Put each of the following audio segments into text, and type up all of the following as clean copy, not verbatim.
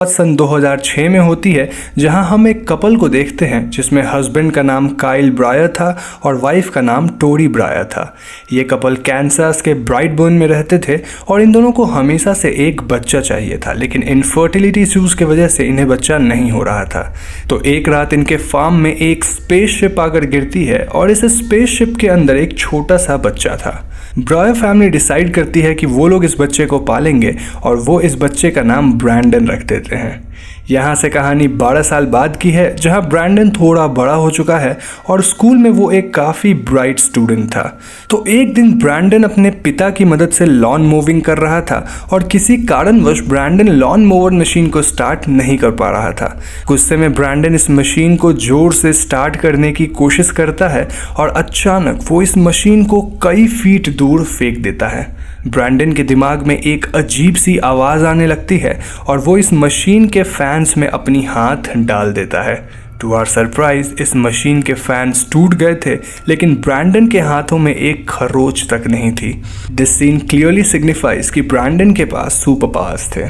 सन 2006 में होती है, जहां हम एक कपल को देखते हैं जिसमें हस्बैंड का नाम काइल ब्रायर था और वाइफ का नाम टोरी ब्रायर था। ये कपल कैंसास के ब्राइटबर्न में रहते थे और इन दोनों को हमेशा से एक बच्चा चाहिए था, लेकिन इनफर्टिलिटी इश्यूज की वजह से इन्हें बच्चा नहीं हो रहा था। तो एक रात इनके फार्म में एक स्पेसशिप आकर गिरती है और इस स्पेसशिप के अंदर एक छोटा सा बच्चा था। ब्रायर फैमिली डिसाइड करती है कि वो लोग इस बच्चे को पालेंगे और वो इस बच्चे का नाम ब्रैंडन रख देते हैं। यहाँ से कहानी 12 साल बाद की है, जहाँ ब्रैंडन थोड़ा बड़ा हो चुका है और स्कूल में वो एक काफ़ी ब्राइट स्टूडेंट था। तो एक दिन ब्रैंडन अपने पिता की मदद से लॉन मूविंग कर रहा था और किसी कारणवश ब्रैंडन लॉन मोवर मशीन को स्टार्ट नहीं कर पा रहा था। गुस्से में ब्रैंडन इस मशीन को जोर से स्टार्ट करने की कोशिश करता है और अचानक वो इस मशीन को कई फीट दूर फेंक देता है। ब्रैंडन के दिमाग में एक अजीब सी आवाज़ आने लगती है और वो इस मशीन के फैंस में अपनी हाथ डाल देता है। टू आवर सरप्राइज इस मशीन के फैंस टूट गए थे, लेकिन ब्रैंडन के हाथों में एक खरोच तक नहीं थी। दिस सीन क्लियरली सिग्निफाइज कि ब्रैंडन के पास सुपर पावर्स थे।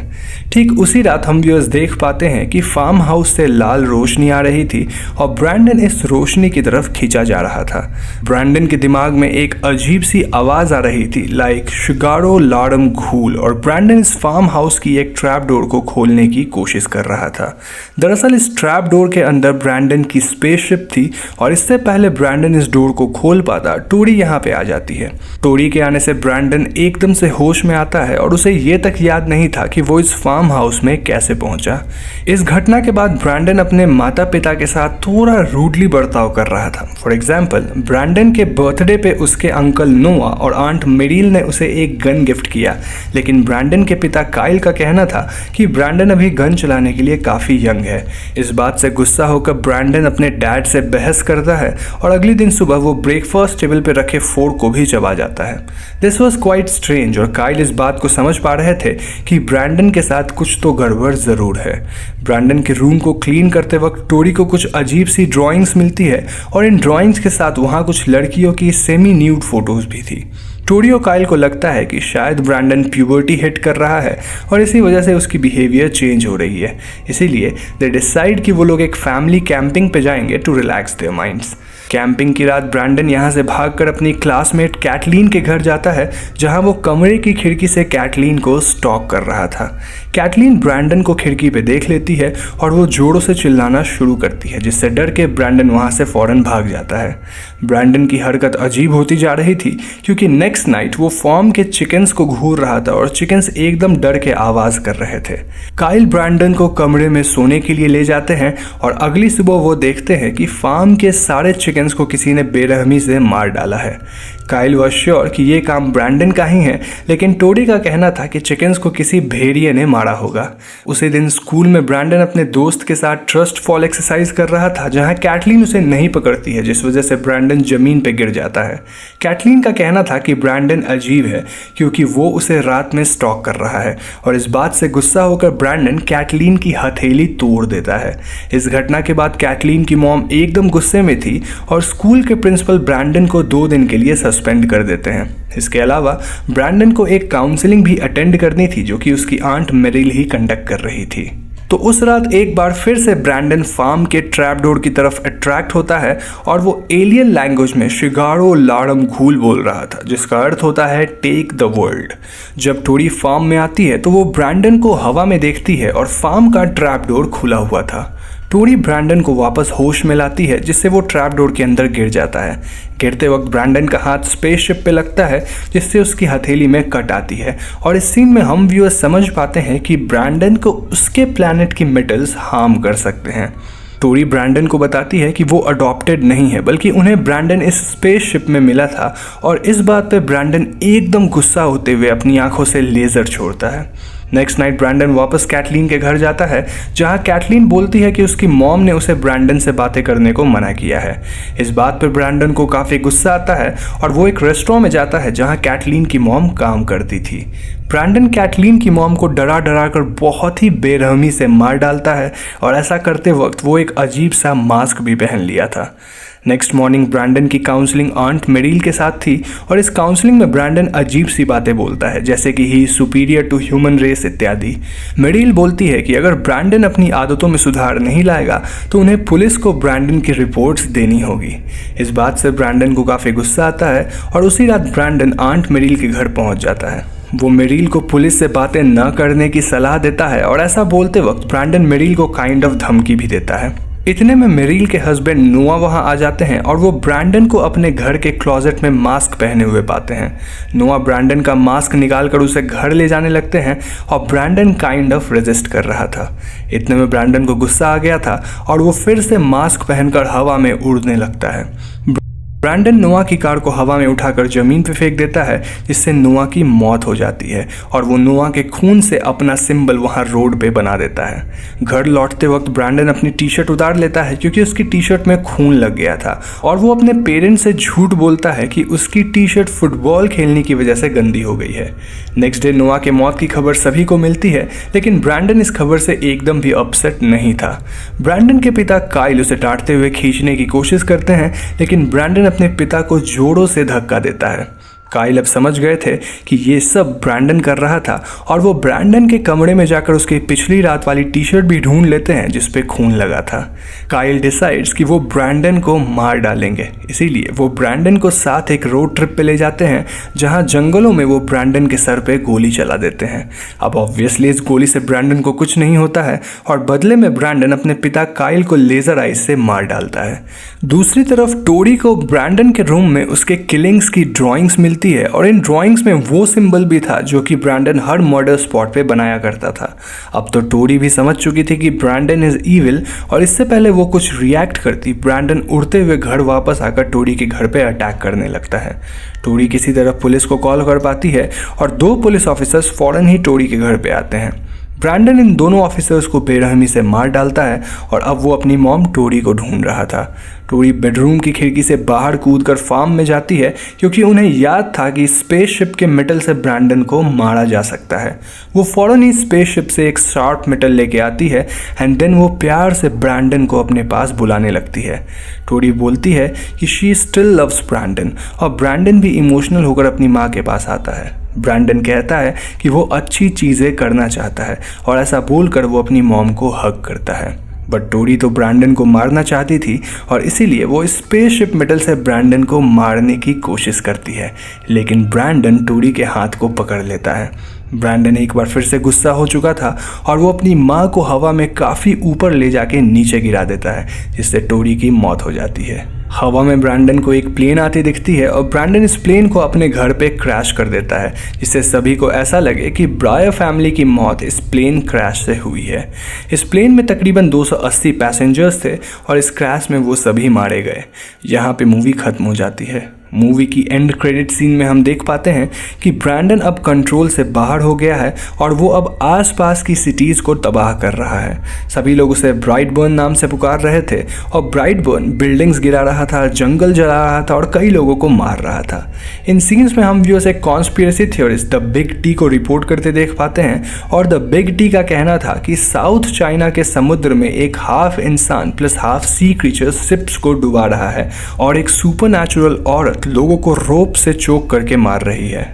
ठीक उसी रात हम व्यूअर्स देख पाते हैं कि फार्म हाउस से लाल रोशनी आ रही थी और ब्रैंडन इस रोशनी की तरफ खींचा जा रहा था। ब्रैंडन के दिमाग में एक अजीब सी आवाज़ आ रही थी, लाइक शिगारो लाडम घूल, और ब्रैंडन इस फार्म हाउस की एक ट्रैप डोर को खोलने की कोशिश कर रहा था। दरअसल इस ट्रैप डोर के अंदर ब्रैंडन की स्पेसशिप थी और इससे पहले ब्रैंडन इस डोर को खोल पाता, टोरी यहाँ पे आ जाती है। टोरी के आने से ब्रैंडन एकदम से होश में आता है और उसे ये तक याद नहीं था कि वो इस फार्म हाउस में कैसे पहुंचा। इस घटना के बाद ब्रैंडन अपने माता पिता के साथ थोड़ा रूडली बर्ताव कर रहा था। फॉर एग्जाम्पल, ब्रैंडन के बर्थडे पे उसके अंकल नोआ और आंट मेरिल ने उसे एक गन गिफ्ट किया, लेकिन ब्रैंडन के पिता काइल का कहना था कि ब्रैंडन अभी गन चलाने के लिए काफ़ी यंग है। इस बात से गुस्सा होकर ब्रैंडन अपने डैड से बहस करता है और अगले दिन सुबह वो ब्रेकफास्ट टेबल पे रखे फोर्क को भी चबा जाता है। दिस वॉज क्वाइट स्ट्रेंज और काइल इस बात को समझ पा रहे थे कि ब्रैंडन के साथ कुछ तो गड़बड़ ज़रूर है। ब्रैंडन के रूम को क्लीन करते वक्त टोरी को कुछ अजीब सी ड्राइंग्स मिलती है और इन ड्राइंग्स के साथ वहाँ कुछ लड़कियों की सेमी न्यूड फोटोज भी थी। टोरी और काइल को लगता है कि शायद ब्रैंडन प्यूबर्टी हिट कर रहा है और इसी वजह से उसकी बिहेवियर चेंज हो रही है। इसीलिए दे डिसाइड कि वो लोग एक फैमिली कैंपिंग पे जाएंगे to relax their minds. Camping की रात ब्रैंडन यहाँ से भागकर अपनी क्लासमेट कैटलीन के घर जाता है, जहाँ वो कमरे की खिड़की से कैटलीन को स्टॉक कर रहा था। कैटलीन ब्रैंडन को खिड़की पे देख लेती है और वो जोरों से चिल्लाना शुरू करती है, जिससे डर के ब्रैंडन वहाँ से फौरन भाग जाता है। ब्रैंडन की हरकत अजीब होती जा रही थी क्योंकि नेक्स्ट नाइट वो फार्म के चिकन्स को घूर रहा था और चिकन्स एकदम डर के आवाज़ कर रहे थे। काइल ब्रैंडन को कमरे में सोने के लिए ले जाते हैं और अगली सुबह वो देखते हैं कि फार्म के सारे चिकन्स को किसी ने बेरहमी से मार डाला है। काइल वॉज श्योर कि ये काम ब्रैंडन का ही है, लेकिन टोरी का कहना था कि चिकन्स को किसी भेड़िए ने मारा होगा। उसी दिन स्कूल में ब्रैंडन अपने दोस्त के साथ ट्रस्ट फॉल एक्सरसाइज कर रहा था, जहां कैटलीन उसे नहीं पकड़ती है, जिस वजह से ब्रैंडन जमीन पे गिर जाता है। कैटलीन का कहना था कि ब्रैंडन अजीब है क्योंकि वो उसे रात में स्टॉक कर रहा है और इस बात से गुस्सा होकर ब्रैंडन कैटलीन की हथेली तोड़ देता है। इस घटना के बाद कैटलीन की मॉम एकदम गुस्से में थी और स्कूल के प्रिंसिपल ब्रैंडन को 2 दिन के लिए सस्पेंड कर देते हैं। इसके अलावा ब्रैंडन को एक काउंसलिंग भी अटेंड करनी थी, जो कि उसकी आंट मेरिल ही कंडक्ट कर रही थी। तो उस रात एक बार फिर से ब्रैंडन फार्म के ट्रैप डोर की तरफ अट्रैक्ट होता है और वो एलियन लैंग्वेज में शिगारो लाडम घूल बोल रहा था, जिसका अर्थ होता है टेक द वर्ल्ड। जब टोरी फार्म में आती है तो वो ब्रैंडन को हवा में देखती है और फार्म का ट्रैप डोर खुला हुआ था। टोरी ब्रैंडन को वापस होश में लाती है, जिससे वो ट्रैप डोर के अंदर गिर जाता है। गिरते वक्त ब्रैंडन का हाथ स्पेसशिप पे लगता है, जिससे उसकी हथेली में कट आती है और इस सीन में हम व्यूअर्स समझ पाते हैं कि ब्रैंडन को उसके प्लैनेट की मेटल्स हार्म कर सकते हैं। टोरी ब्रैंडन को बताती है कि वो अडॉप्टेड नहीं है, बल्कि उन्हें ब्रैंडन इस स्पेसशिप में मिला था और इस बात पे ब्रैंडन एकदम गुस्सा होते हुए अपनी आंखों से लेज़र छोड़ता है। नेक्स्ट नाइट ब्रैंडन वापस कैटलीन के घर जाता है, जहां कैटलीन बोलती है कि उसकी मॉम ने उसे ब्रैंडन से बातें करने को मना किया है। इस बात पर ब्रैंडन को काफ़ी गुस्सा आता है और वो एक रेस्टोरेंट में जाता है जहां कैटलीन की मॉम काम करती थी। ब्रैंडन कैटलीन की मॉम को डरा डरा कर बहुत ही बेरहमी से मार डालता है और ऐसा करते वक्त वो एक अजीब सा मास्क भी पहन लिया था। नेक्स्ट मॉर्निंग ब्रैंडन की काउंसलिंग आंट मेरिल के साथ थी और इस काउंसलिंग में ब्रैंडन अजीब सी बातें बोलता है, जैसे कि ही सुपीरियर टू ह्यूमन रेस इत्यादि। मेरिल बोलती है कि अगर ब्रैंडन अपनी आदतों में सुधार नहीं लाएगा तो उन्हें पुलिस को ब्रैंडन की रिपोर्ट्स देनी होगी। इस बात से ब्रैंडन को काफ़ी गुस्सा आता है और उसी रात ब्रैंडन आंट मेरिल के घर पहुंच जाता है। वो मेरिल को पुलिस से बातें न करने की सलाह देता है और ऐसा बोलते वक्त ब्रैंडन मेरिल को काइंड ऑफ धमकी भी देता है। इतने में मेरिल के हस्बैंड नोआ वहां आ जाते हैं और वो ब्रैंडन को अपने घर के क्लोजेट में मास्क पहने हुए पाते हैं। नोआ ब्रैंडन का मास्क निकालकर उसे घर ले जाने लगते हैं और ब्रैंडन काइंड ऑफ रेजिस्ट कर रहा था। इतने में ब्रैंडन को गुस्सा आ गया था और वो फिर से मास्क पहनकर हवा में उड़ने लगता है। ब्रैंडन नोआ की कार को हवा में उठाकर जमीन पर फेंक देता है, जिससे नोआ की मौत हो जाती है और वो नोआ के खून से अपना सिंबल वहां रोड पे बना देता है। घर लौटते वक्त ब्रैंडन अपनी टी शर्ट उतार लेता है क्योंकि उसकी टी शर्ट में खून लग गया था और वो अपने पेरेंट्स से झूठ बोलता है कि उसकी टी शर्ट फुटबॉल खेलने की वजह से गंदी हो गई है। नेक्स्ट डे नोआ के मौत की खबर सभी को मिलती है, लेकिन ब्रैंडन इस खबर से एकदम भी अपसेट नहीं था। ब्रैंडन के पिता काइल उसे डांटते हुए खींचने की कोशिश करते हैं, लेकिन ब्रैंडन अपने पिता को जोरों से धक्का देता है। काइल अब समझ गए थे कि ये सब ब्रैंडन कर रहा था और वो ब्रैंडन के कमरे में जाकर उसकी पिछली रात वाली टी शर्ट भी ढूंढ लेते हैं जिस पे खून लगा था। काइल डिसाइड्स कि वो ब्रैंडन को मार डालेंगे, इसीलिए वो ब्रैंडन को साथ एक रोड ट्रिप पे ले जाते हैं जहां जंगलों में वो ब्रैंडन के सर पे गोली चला देते हैं। अब ऑब्वियसली इस गोली से ब्रैंडन को कुछ नहीं होता है और बदले में ब्रैंडन अपने पिता काइल को लेजर आइज से मार डालता है। दूसरी तरफ टोरी को ब्रैंडन के रूम में उसके किलिंग्स की ड्राइंग्स मिलती है और इन ड्राइंग्स में वो सिंबल भी था जो कि ब्रैंडन हर मर्डर स्पॉट पे बनाया करता था। अब तो टोरी भी समझ चुकी थी कि ब्रैंडन इज इविल और इससे पहले वो कुछ रिएक्ट करती, ब्रैंडन उड़ते हुए घर वापस आकर टोरी के घर पे अटैक करने लगता है। टोरी किसी तरह पुलिस को कॉल कर पाती है और 2 पुलिस ऑफिसर्स फौरन ही टोरी के घर पे आते हैं। ब्रैंडन इन दोनों ऑफिसर्स को बेरहमी से मार डालता है और अब वो अपनी मॉम टोरी को ढूंढ रहा था। टोरी बेडरूम की खिड़की से बाहर कूदकर फार्म में जाती है क्योंकि उन्हें याद था कि स्पेसशिप के मेटल से ब्रैंडन को मारा जा सकता है। वो फौरन ही स्पेसशिप से एक शार्प मेटल लेके आती है एंड देन वो प्यार से ब्रैंडन को अपने पास बुलाने लगती है। टोरी बोलती है कि शी स्टिल लव्स ब्रैंडन और ब्रैंडन भी इमोशनल होकर अपनी माँ के पास आता है। ब्रैंडन कहता है कि वो अच्छी चीज़ें करना चाहता है और ऐसा बोलकर वो अपनी मॉम को हग करता है। बट टोरी तो ब्रैंडन को मारना चाहती थी और इसीलिए वो स्पेसशिप मेटल से ब्रैंडन को मारने की कोशिश करती है, लेकिन ब्रैंडन टोरी के हाथ को पकड़ लेता है। ब्रैंडन एक बार फिर से गुस्सा हो चुका था और वो अपनी माँ को हवा में काफ़ी ऊपर ले जाके नीचे गिरा देता है, जिससे टोरी की मौत हो जाती है। हवा में ब्रैंडन को एक प्लेन आती दिखती है और ब्रैंडन इस प्लेन को अपने घर पे क्रैश कर देता है, जिससे सभी को ऐसा लगे कि ब्रायर फैमिली की मौत इस प्लेन क्रैश से हुई है। इस प्लेन में तकरीबन 280 पैसेंजर्स थे और इस क्रैश में वो सभी मारे गए। यहाँ पे मूवी खत्म हो जाती है। मूवी की एंड क्रेडिट सीन में हम देख पाते हैं कि ब्रैंडन अब कंट्रोल से बाहर हो गया है और वो अब आसपास की सिटीज़ को तबाह कर रहा है। सभी लोग उसे ब्राइटबर्न नाम से पुकार रहे थे और ब्राइटबर्न बिल्डिंग्स गिरा रहा था, जंगल जला रहा था और कई लोगों को मार रहा था। इन सीन्स में हम व्यूअर्स एक conspiracy theorist the big T को रिपोर्ट करते देख पाते हैं और द बिग टी का कहना था कि साउथ चाइना के समुद्र में एक हाफ इंसान plus half sea creature ships को डुबा रहा है और एक सुपर नेचुरल औरत लोगों को रोप से चोक करके मार रही है।